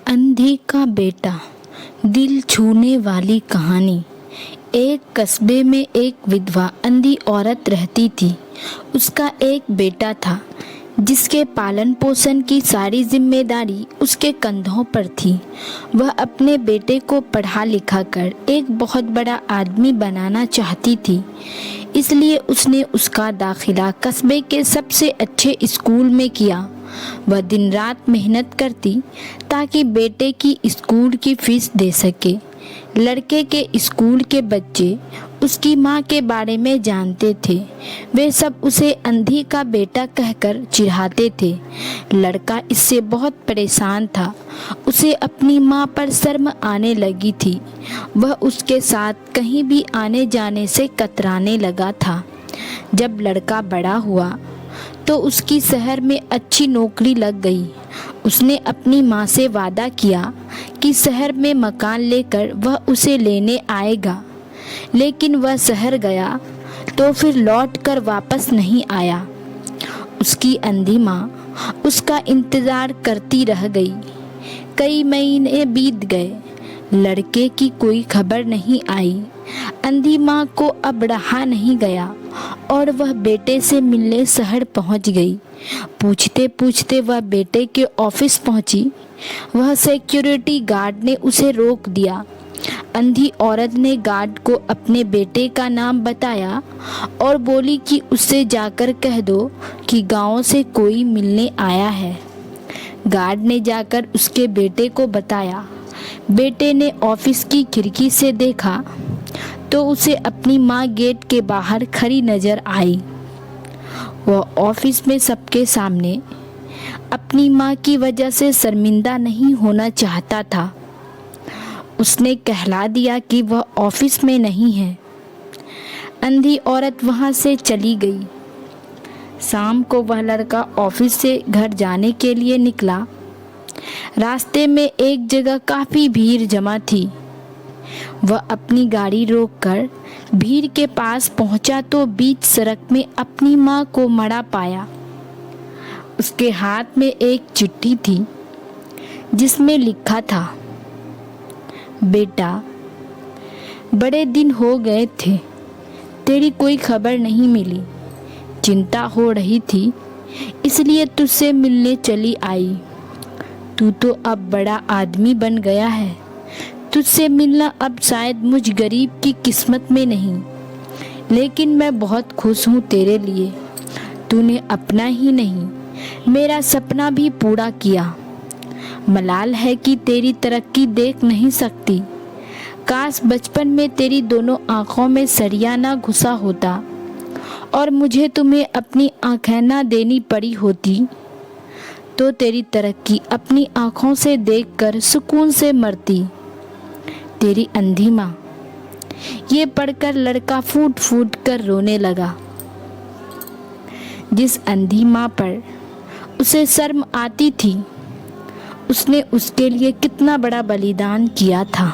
अंधी का बेटा, दिल छूने वाली कहानी। एक कस्बे में एक विधवा अंधी औरत रहती थी। उसका एक बेटा था जिसके पालन पोषण की सारी जिम्मेदारी उसके कंधों पर थी। वह अपने बेटे को पढ़ा लिखा कर एक बहुत बड़ा आदमी बनाना चाहती थी, इसलिए उसने उसका दाखिला कस्बे के सबसे अच्छे स्कूल में किया। वह दिन रात मेहनत करती ताकि बेटे की स्कूल की फीस दे सके। लड़के के स्कूल के बच्चे उसकी माँ के बारे में जानते थे। वे सब उसे अंधी का बेटा कहकर चिढ़ाते थे। लड़का इससे बहुत परेशान था। उसे अपनी माँ पर शर्म आने लगी थी। वह उसके साथ कहीं भी आने जाने से कतराने लगा था। जब लड़का बड़ा हुआ तो उसकी शहर में अच्छी नौकरी लग गई। उसने अपनी माँ से वादा किया कि शहर में मकान लेकर वह उसे लेने आएगा, लेकिन वह शहर गया तो फिर लौट कर वापस नहीं आया। उसकी अंधी माँ उसका इंतज़ार करती रह गई। कई महीने बीत गए, लड़के की कोई खबर नहीं आई। अंधी माँ को अब रहा नहीं गया और वह बेटे से मिलने शहर पहुंच गई। पूछते पूछते वह बेटे के ऑफिस पहुंची। वह सिक्योरिटी गार्ड ने उसे रोक दिया। अंधी औरत ने गार्ड को अपने बेटे का नाम बताया और बोली कि उससे जाकर कह दो कि गांव से कोई मिलने आया है। गार्ड ने जाकर उसके बेटे को बताया। बेटे ने ऑफिस की खिड़की से देखा तो उसे अपनी माँ गेट के बाहर खड़ी नजर आई। वह ऑफिस में सबके सामने अपनी माँ की वजह से शर्मिंदा नहीं होना चाहता था। उसने कहला दिया कि वह ऑफिस में नहीं है। अंधी औरत वहाँ से चली गई। शाम को वह लड़का ऑफिस से घर जाने के लिए निकला। रास्ते में एक जगह काफ़ी भीड़ जमा थी। वह अपनी गाड़ी रोककर भीड़ के पास पहुंचा तो बीच सड़क में अपनी माँ को मरा पाया। उसके हाथ में एक चिट्ठी थी जिसमें लिखा था, बेटा, बड़े दिन हो गए थे, तेरी कोई खबर नहीं मिली। चिंता हो रही थी, इसलिए तुझसे मिलने चली आई। तू तो अब बड़ा आदमी बन गया है। तुझसे मिलना अब शायद मुझ गरीब की किस्मत में नहीं, लेकिन मैं बहुत खुश हूँ तेरे लिए। तूने अपना ही नहीं, मेरा सपना भी पूरा किया। मलाल है कि तेरी तरक्की देख नहीं सकती। काश बचपन में तेरी दोनों आँखों में सरिया ना घुसा होता और मुझे तुम्हें अपनी आँखें ना देनी पड़ी होती, तो तेरी तरक्की अपनी आँखों से देखकर सुकून से मरती। तेरी अंधी माँ। ये पढ़कर लड़का फूट फूट कर रोने लगा। जिस अंधी माँ पर उसे शर्म आती थी, उसने उसके लिए कितना बड़ा बलिदान किया था।